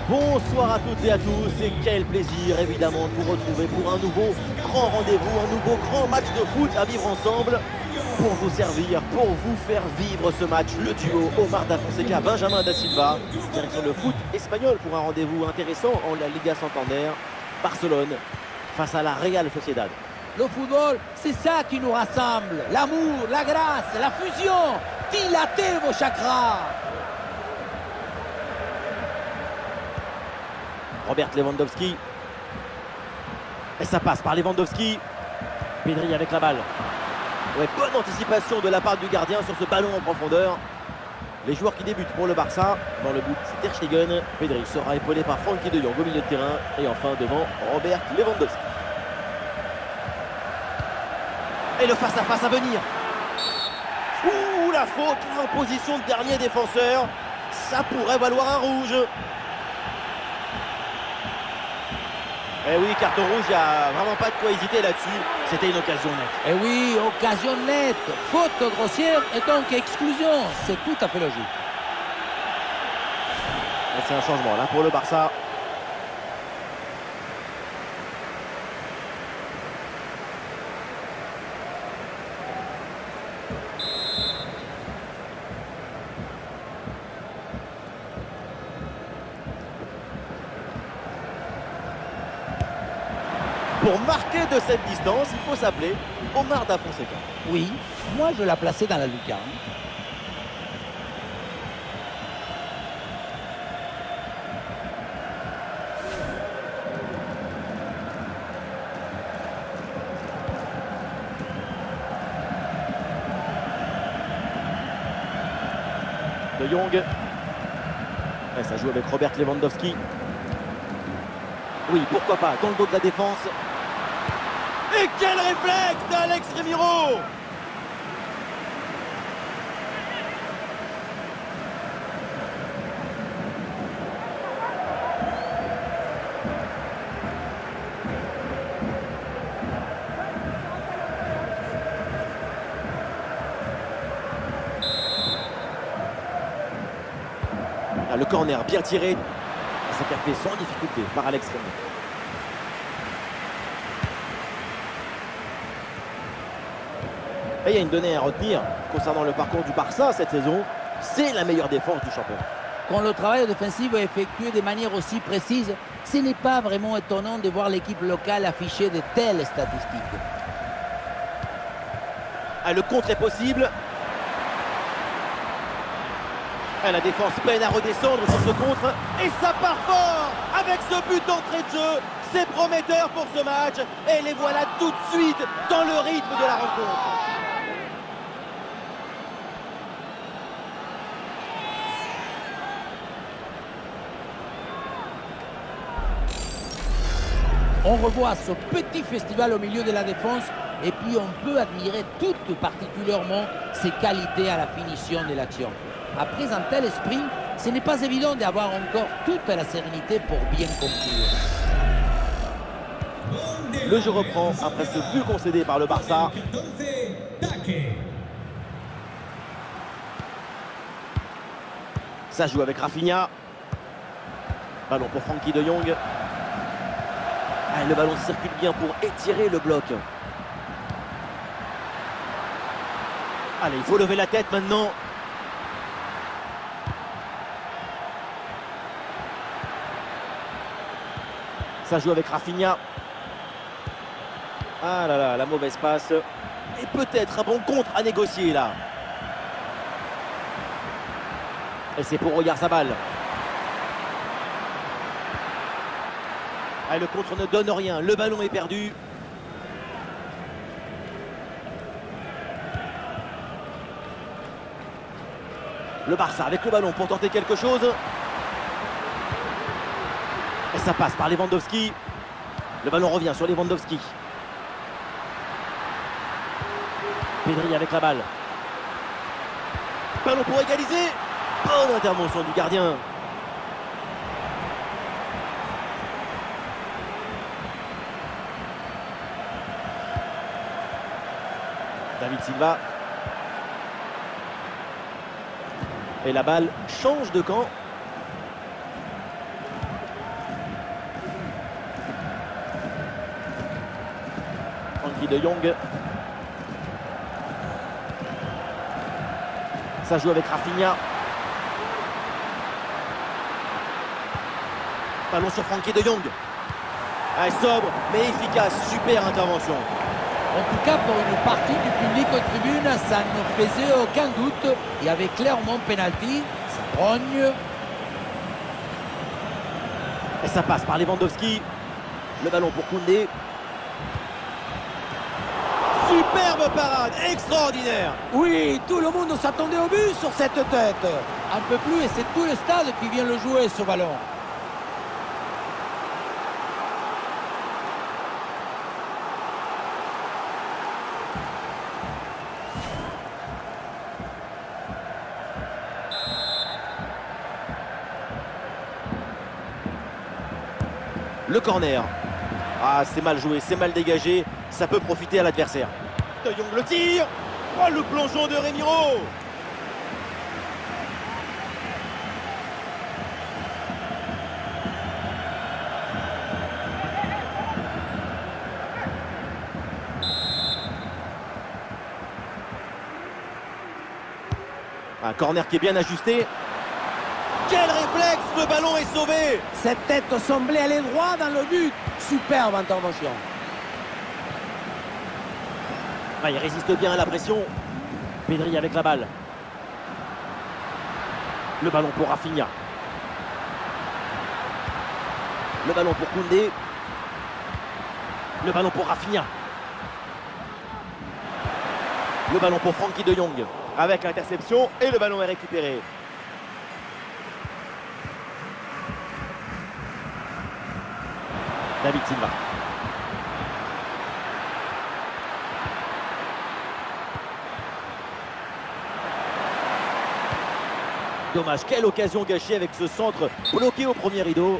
Bonsoir à toutes et à tous et quel plaisir évidemment de vous retrouver pour un nouveau grand rendez-vous, un nouveau grand match de foot à vivre ensemble pour vous servir, pour vous faire vivre ce match, le duo Omar Da Fonseca, Benjamin Da Silva, direction le foot espagnol pour un rendez-vous intéressant en la Liga Santander, Barcelone face à la Real Sociedad. Le football, c'est ça qui nous rassemble, l'amour, la grâce, la fusion, dilatez vos chakras. Robert Lewandowski. Et ça passe par Lewandowski. Pedri avec la balle. Ouais, bonne anticipation de la part du gardien sur ce ballon en profondeur. Les joueurs qui débutent pour le Barça. Dans le but, c'est Ter Stegen. Pedri sera épaulé par Frenkie de Jong au milieu de terrain. Et enfin devant Robert Lewandowski. Et le face-à-face à venir. Ouh, la faute en position de dernier défenseur. Ça pourrait valoir un rouge. Eh oui, carton rouge, il n'y a vraiment pas de quoi hésiter là-dessus. C'était une occasion nette. Eh oui, occasion nette, faute grossière et donc exclusion. C'est tout à fait logique. Et c'est un changement là pour le Barça. Pour marquer de cette distance, il faut s'appeler Omar Da Fonseca. Oui, moi je l'ai placé dans la lucarne. De Jong. Et ça joue avec Robert Lewandowski. Oui, pourquoi pas, dans le dos de la défense. Et quel réflexe d'Alex Remiro! Ah, le corner bien tiré. C'est capté sans difficulté par Alex Remiro. Et il y a une donnée à retenir concernant le parcours du Barça cette saison. C'est la meilleure défense du championnat. Quand le travail défensif est effectué de manière aussi précise, ce n'est pas vraiment étonnant de voir l'équipe locale afficher de telles statistiques. Ah, le contre est possible. Ah, la défense peine à redescendre sur ce contre. Et ça part fort avec ce but d'entrée de jeu. C'est prometteur pour ce match. Et les voilà tout de suite dans le rythme de la rencontre. On revoit ce petit festival au milieu de la défense et puis on peut admirer tout particulièrement ses qualités à la finition de l'action. Après un tel esprit, ce n'est pas évident d'avoir encore toute la sérénité pour bien conclure. Le jeu reprend après ce but concédé par le Barça. Ça joue avec Rafinha. Ballon pour Frenkie de Jong. Ah, le ballon circule bien pour étirer le bloc. Allez, il faut lever la tête maintenant. Ça joue avec Rafinha. Ah là là, la mauvaise passe. Et peut-être un bon contre à négocier là. Et c'est pour Oyarzabal. Ah, le contre ne donne rien. Le ballon est perdu. Le Barça avec le ballon pour tenter quelque chose. Et ça passe par Lewandowski. Le ballon revient sur Lewandowski. Pedri avec la balle. Ballon pour égaliser. Bonne intervention du gardien. David Silva. Et la balle change de camp. Frenkie de Jong. Ça joue avec Rafinha. Ballon sur Frenkie de Jong. Ah, sobre mais efficace, super intervention. En tout cas, pour une partie du public aux tribunes, ça ne faisait aucun doute. Il y avait clairement penalty, ça grogne. Et ça passe par Lewandowski. Le ballon pour Koundé. Superbe parade, extraordinaire. Oui, tout le monde s'attendait au but sur cette tête. Un peu plus et c'est tout le stade qui vient le jouer ce ballon. Le corner. Ah, c'est mal joué, c'est mal dégagé. Ça peut profiter à l'adversaire. De Jong le tire. Oh, le plongeon de Remiro. Un corner qui est bien ajusté. Quel réflexe, le ballon est sauvé. Cette tête semblait aller droit dans le but. Superbe intervention. Ah, il résiste bien à la pression. Pedri avec la balle. Le ballon pour Rafinha. Le ballon pour Koundé. Le ballon pour Rafinha. Le ballon pour Frenkie de Jong. Avec l'interception et le ballon est récupéré. David Silva. Dommage, quelle occasion gâchée avec ce centre bloqué au premier rideau.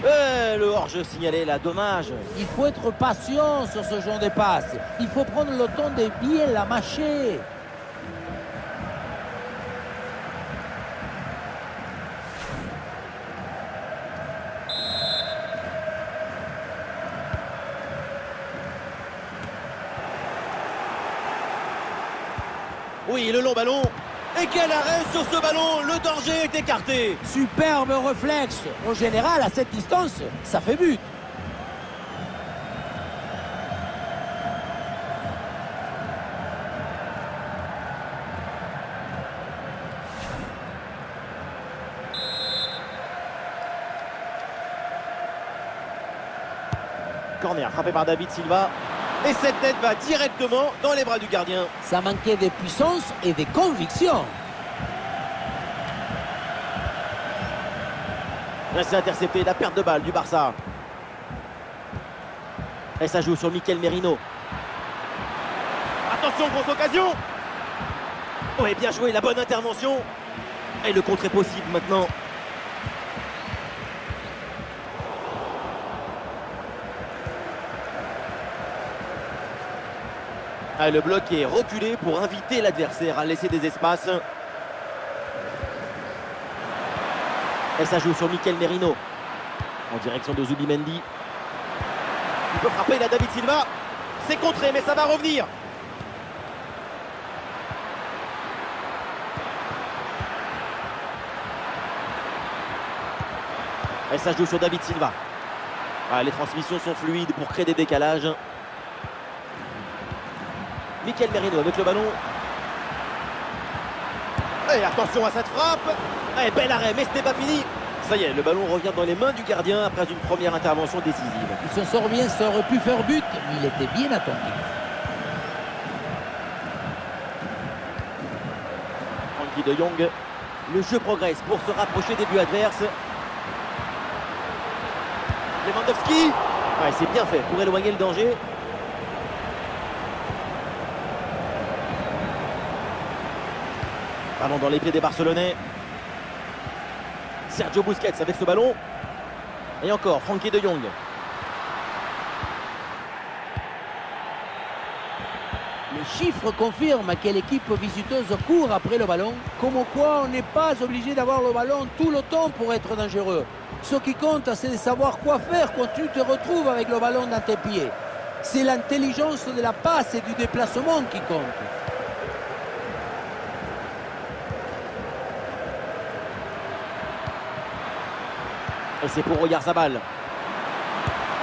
Le hors-jeu signalé là, dommage. Il faut être patient sur ce genre de passe. Il faut prendre le temps de bien la mâcher. Oui, le long ballon. Et quel arrêt sur ce ballon. Le danger est écarté. Superbe réflexe. En général, à cette distance, ça fait but. Corner frappé par David Silva. Et cette tête va directement dans les bras du gardien. Ça manquait de puissance et de conviction. C'est intercepté, la perte de balle du Barça. Et ça joue sur Mikel Merino. Attention, grosse occasion. Oui, bien joué, la bonne intervention. Et le contre est possible maintenant. Ah, le bloc est reculé pour inviter l'adversaire à laisser des espaces. Et ça joue sur Mikel Merino. En direction de Zubimendi. Il peut frapper là, David Silva. C'est contré, mais ça va revenir. Et ça joue sur David Silva. Ah, les transmissions sont fluides pour créer des décalages. Mikel Merino avec le ballon. Et attention à cette frappe. Et bel arrêt, mais ce n'est pas fini. Ça y est, le ballon revient dans les mains du gardien après une première intervention décisive. Il s'en sort bien, ça aurait pu faire but, mais il était bien attentif. Frenkie de Jong. Le jeu progresse pour se rapprocher des buts adverses. Lewandowski. Ouais, c'est bien fait pour éloigner le danger. Ballon dans les pieds des Barcelonais. Sergio Busquets avec ce ballon. Et encore, Frenkie de Jong. Les chiffres confirment que l'équipe visiteuse court après le ballon. Comme quoi, on n'est pas obligé d'avoir le ballon tout le temps pour être dangereux. Ce qui compte, c'est de savoir quoi faire quand tu te retrouves avec le ballon dans tes pieds. C'est l'intelligence de la passe et du déplacement qui compte. Et c'est pour Oyarzabal.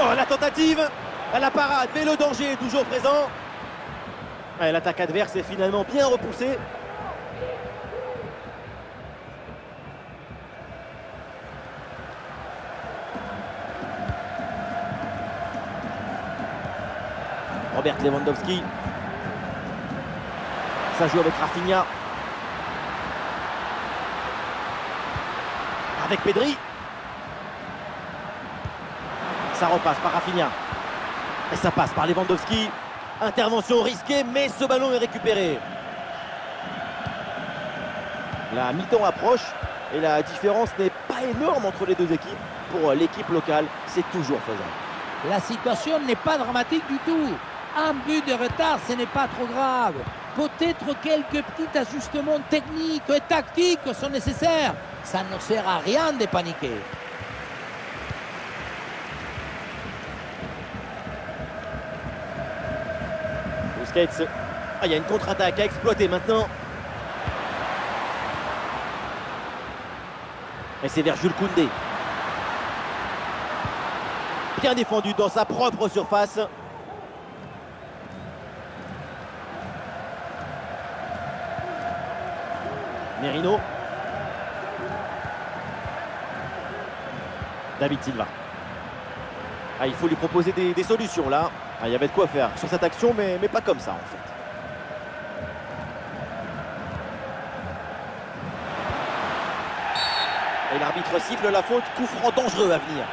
Oh, la tentative, la parade, mais le danger est toujours présent. Ouais, l'attaque adverse est finalement bien repoussée. Robert Lewandowski. Ça joue avec Rafinha. Avec Pedri. Ça repasse par Rafinha. Et ça passe par Lewandowski. Intervention risquée, mais ce ballon est récupéré. La mi-temps approche et la différence n'est pas énorme entre les deux équipes. Pour l'équipe locale, c'est toujours faisable. La situation n'est pas dramatique du tout. Un but de retard, ce n'est pas trop grave. Peut-être quelques petits ajustements techniques et tactiques sont nécessaires. Ça ne sert à rien de paniquer. Busquets. Ah, il y a une contre-attaque à exploiter maintenant. Et c'est vers Jules Koundé. Bien défendu dans sa propre surface. Merino. David Silva. Ah, il faut lui proposer des solutions là. Ah, il y avait de quoi faire sur cette action, mais pas comme ça en fait. Et l'arbitre siffle la faute, coup franc dangereux à venir.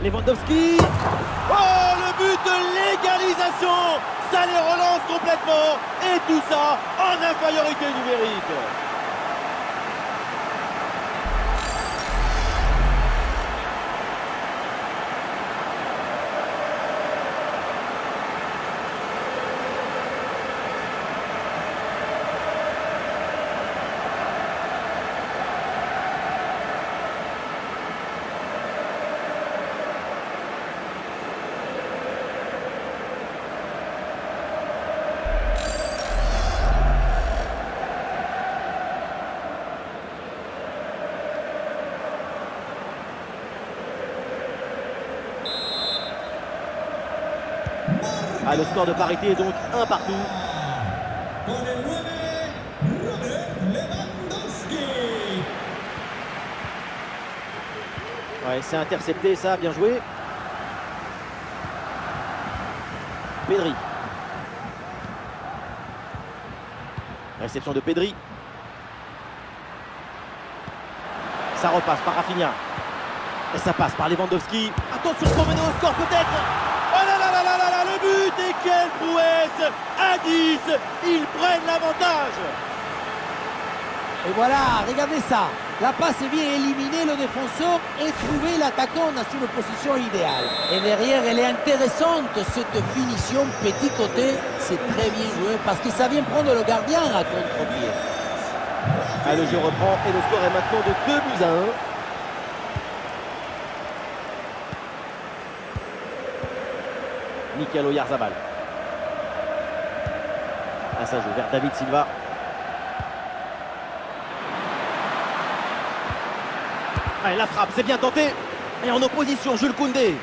Lewandowski. Oh, le but de l'égalisation. Ça les relance complètement. Et tout ça en infériorité numérique. Ah, le score de parité est donc 1 partout. Ouais, c'est intercepté ça, bien joué. Pedri. Réception de Pedri. Ça repasse par Rafinha. Et ça passe par Lewandowski. Attention pour mener au score peut-être. Oh là là là là là là, le but, et quelle prouesse! À 10, ils prennent l'avantage. Et voilà, regardez ça. La passe vient éliminer le défenseur et trouver l'attaquant dans une position idéale. Et derrière, elle est intéressante, cette finition petit côté. C'est très bien joué parce que ça vient prendre le gardien à contre-pied. Ah, le jeu reprend et le score est maintenant de 2-1. Mikel Oyarzabal. Ah, ça joue vers David Silva. Allez, la frappe, c'est bien tenté. Et en opposition, Jules Koundé.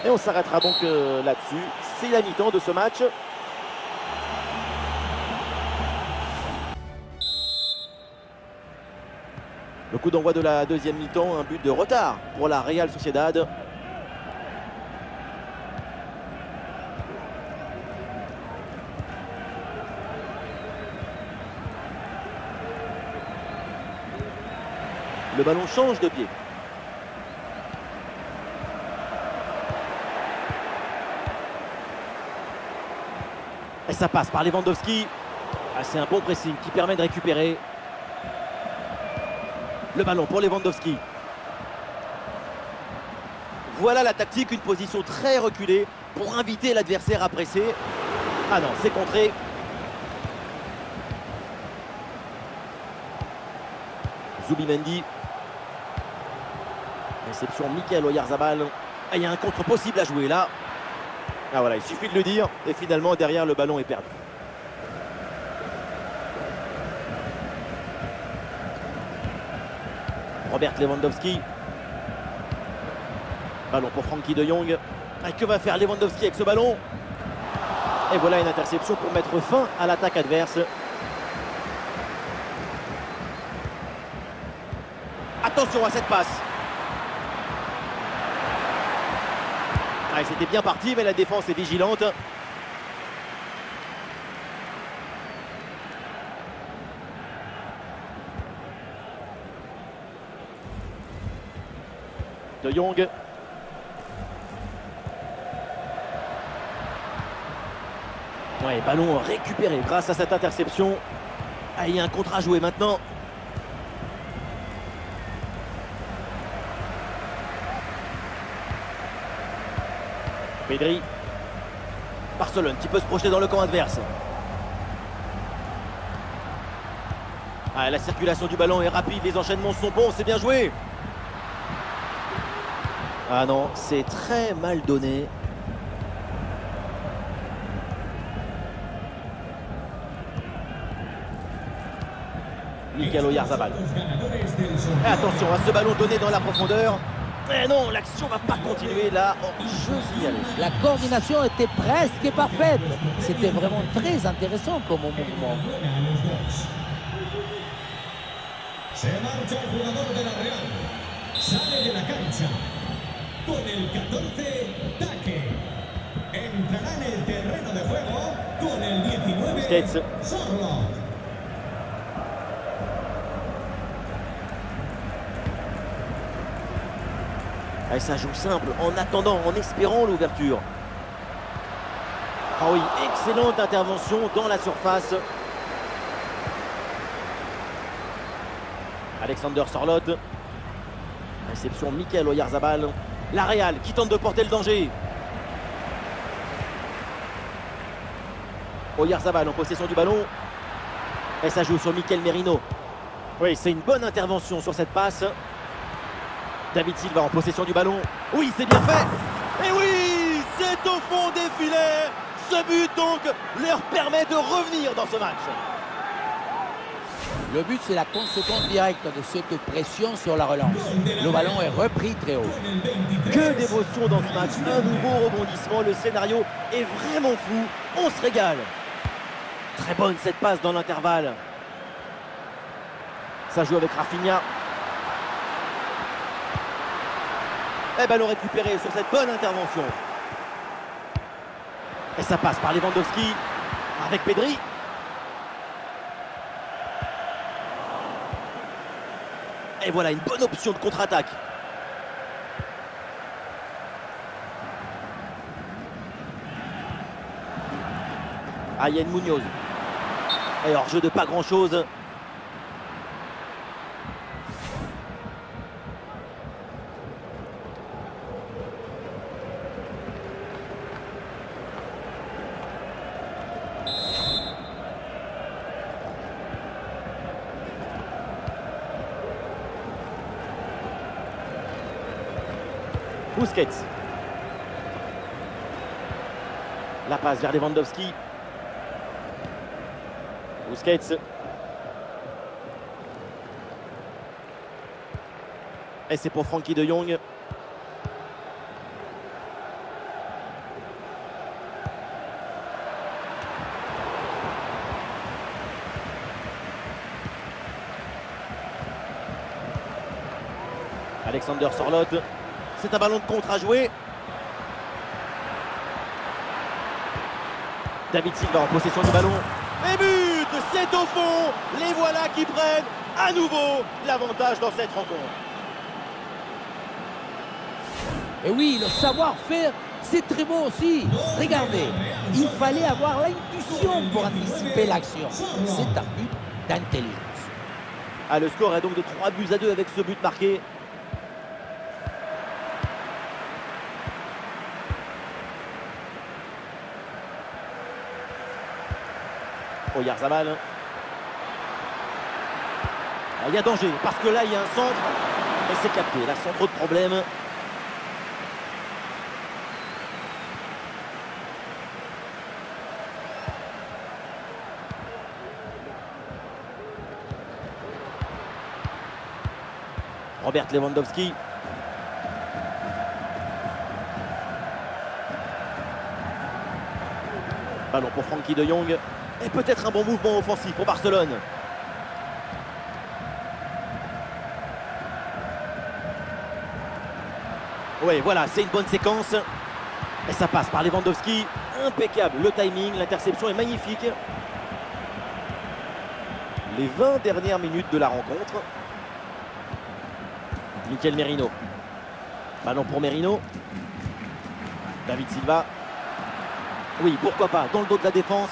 Et on s'arrêtera donc là-dessus. C'est la mi-temps de ce match. Le coup d'envoi de la deuxième mi-temps, un but de retard pour la Real Sociedad. Le ballon change de pied. Et ça passe par Lewandowski. Ah, c'est un bon pressing qui permet de récupérer. Le ballon pour Lewandowski. Voilà la tactique, une position très reculée pour inviter l'adversaire à presser. Ah non, c'est contré. Zubimendi. Réception Mikel Oyarzabal. Ah, il y a un contre possible à jouer là. Ah voilà, il suffit de le dire. Et finalement, derrière, le ballon est perdu. Robert Lewandowski. Ballon pour Frenkie de Jong. Ah, que va faire Lewandowski avec ce ballon? Et voilà une interception pour mettre fin à l'attaque adverse. Attention à cette passe. Ah, c'était bien parti, mais la défense est vigilante. De Jong. Ouais, ballon récupéré grâce à cette interception. Ah, il y a un contre à jouer maintenant. Pedri. Barcelone qui peut se projeter dans le camp adverse. Ah, la circulation du ballon est rapide, les enchaînements sont bons, c'est bien joué. Ah non, c'est très mal donné. Mikel Oyarzabal. Et attention à ce ballon donné dans la profondeur. Mais non, l'action va pas continuer là. Oh, je signale. La coordination était presque parfaite. C'était vraiment très intéressant comme mouvement. Se marcha el jugador de la Real. Sale de la cancha. Con el 14, Taque. Entrará en el terreno de juego con el 19, Sorloth. Et ça joue simple, en attendant, en espérant l'ouverture. Ah oui, excellente intervention dans la surface. Alexander Sorloth. Réception Mikel Oyarzabal. La Real qui tente de porter le danger. Oyarzabal en possession du ballon. Et ça joue sur Mikel Merino. Oui, c'est une bonne intervention sur cette passe. David Silva en possession du ballon. Oui, c'est bien fait. Et oui, c'est au fond des filets. Ce but donc leur permet de revenir dans ce match. Le but, c'est la conséquence directe de cette pression sur la relance. Le ballon est repris très haut. Que d'émotion dans ce match. Un nouveau rebondissement. Le scénario est vraiment fou. On se régale. Très bonne cette passe dans l'intervalle. Ça joue avec Rafinha. Et ballon récupéré sur cette bonne intervention. Et ça passe par Lewandowski avec Pedri. Et voilà une bonne option de contre-attaque. Ayane Munoz. Et hors-jeu de pas grand-chose. Busquets. La passe vers Lewandowski. Busquets. Et c'est pour Frenkie de Jong. Alexander Sorloth. C'est un ballon de contre à jouer. David Silva en possession du ballon. Et but, c'est au fond. Les voilà qui prennent à nouveau l'avantage dans cette rencontre. Et oui, le savoir-faire C'est très bon aussi. Regardez, il fallait avoir l'intuition pour anticiper l'action. C'est un but d'intelligence. Ah, le score est donc de 3-2 avec ce but marqué. Oyarzabal. Il y a danger parce que là il y a un centre et c'est capté. Là sans trop de problème. Robert Lewandowski. Ballon pour Frenkie de Jong. Et peut-être un bon mouvement offensif pour Barcelone. Oui, voilà, c'est une bonne séquence. Et ça passe par Lewandowski. Impeccable, le timing, l'interception est magnifique. Les 20 dernières minutes de la rencontre. Mikel Merino. Ballon pour Merino. David Silva. Oui, pourquoi pas, dans le dos de la défense.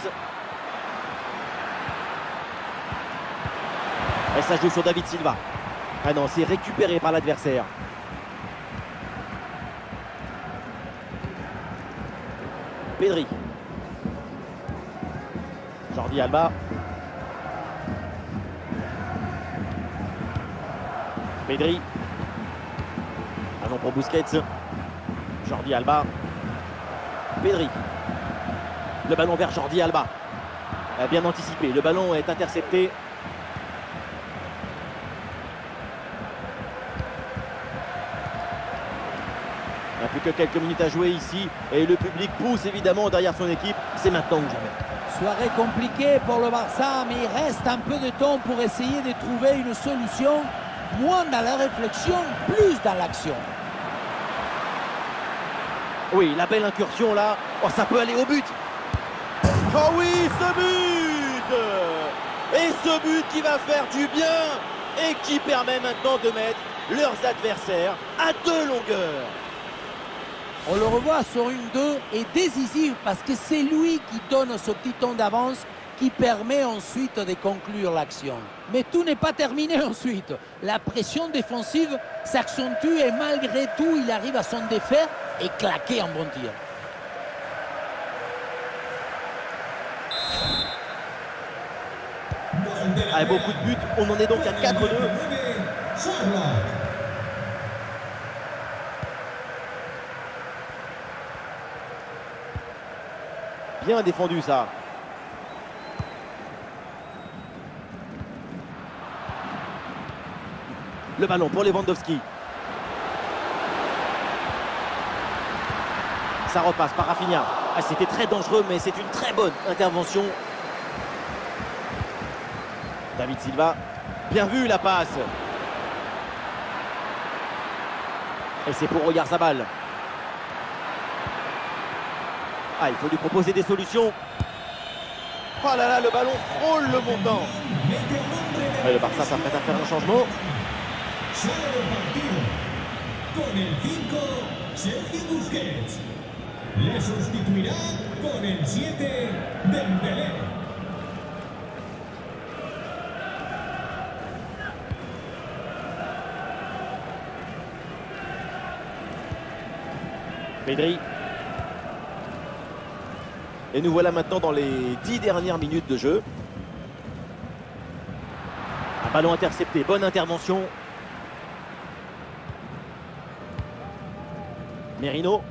Et ça joue sur David Silva. Ah non, c'est récupéré par l'adversaire. Pedri. Jordi Alba. Pedri. Ballon pour Busquets. Jordi Alba. Pedri. Le ballon vers Jordi Alba. Bien anticipé. Le ballon est intercepté. Il n'y a plus que quelques minutes à jouer ici. Et le public pousse évidemment derrière son équipe. C'est maintenant ou jamais. Soirée compliquée pour le Barça, mais il reste un peu de temps pour essayer de trouver une solution. Moins dans la réflexion, plus dans l'action. Oui, la belle incursion là. Oh, ça peut aller au but. Oh oui, ce but! Et ce but qui va faire du bien et qui permet maintenant de mettre leurs adversaires à 2 longueurs. On le revoit sur une 2 et décisif parce que c'est lui qui donne ce petit temps d'avance qui permet ensuite de conclure l'action. Mais tout n'est pas terminé ensuite. La pression défensive s'accentue et malgré tout, il arrive à s'en défaire et claquer un bon tir. Avec beaucoup de buts, on en est donc à 4-2. Bien défendu ça. Le ballon pour Lewandowski. Ça repasse par Rafinha. Ah, c'était très dangereux, mais c'est une très bonne intervention. David Silva. Bien vu la passe. Et c'est pour Oyarzabal. Ah, il faut lui proposer des solutions. Oh là là, le ballon frôle le montant. Et le Barça s'apprête à faire un changement. Con el 5, Sergio Busquets. Le sustituirá con el 7, Dembélé. Pedri. Et nous voilà maintenant dans les 10 dernières minutes de jeu. Un ballon intercepté, bonne intervention. Merino.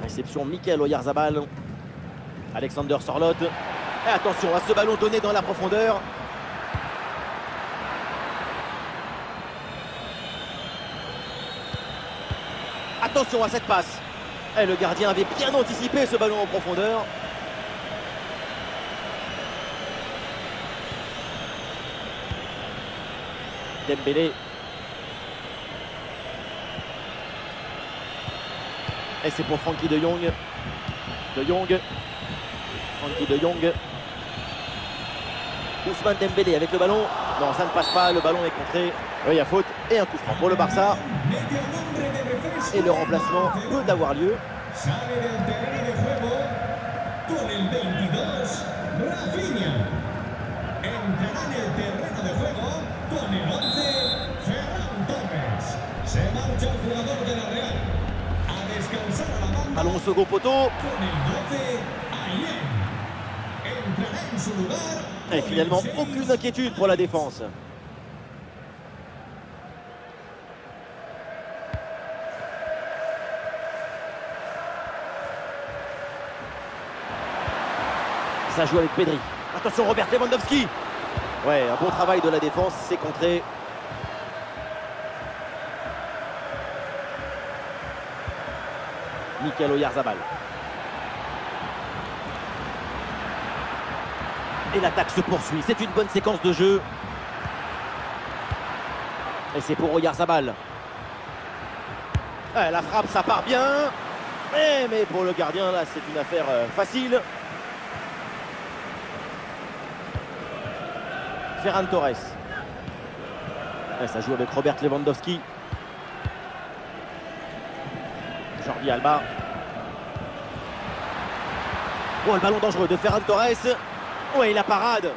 Réception Mikel Oyarzabal. Alexander Sorloth. Et attention à ce ballon donné dans la profondeur. Attention à cette passe. Et le gardien avait bien anticipé ce ballon en profondeur. Dembélé. Et c'est pour Frenkie de Jong. De Jong. Frenkie de Jong. Ousmane Dembélé avec le ballon. Non, ça ne passe pas. Le ballon est contré. Oui, il y a faute et un coup franc pour le Barça. Et le remplacement peut avoir lieu. Sale del terreno de juego con el 22, Rafinha. Entrará en el terreno de juego con el 11, Ferran Torres. Se marcha el jugador de la Real a descansar a la banda. Ballon au second poteau. Con el 12, Ayen. Entrará en su lugar. Et finalement, aucune inquiétude pour la défense. Ça joue avec Pedri. Attention, Robert Lewandowski. Ouais, un bon travail de la défense, c'est contré. Mikel Oyarzabal. Et l'attaque se poursuit. C'est une bonne séquence de jeu. Et c'est pour Oyarzabal. Ouais, la frappe, ça part bien. Mais pour le gardien, là, c'est une affaire facile. Ferran Torres. Et ça joue avec Robert Lewandowski. Jordi Alba. Oh, le ballon dangereux de Ferran Torres. Ouais, la parade.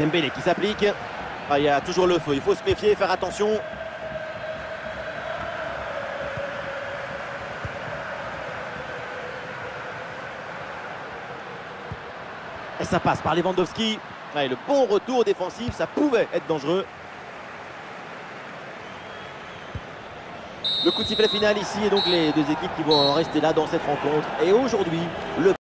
Dembélé qui s'applique. Ah, il y a toujours le feu, il faut se méfier, faire attention. Et ça passe par Lewandowski. Ouais, le bon retour défensif, ça pouvait être dangereux. Le coup de sifflet final ici, et donc les deux équipes qui vont rester là dans cette rencontre. Et aujourd'hui, le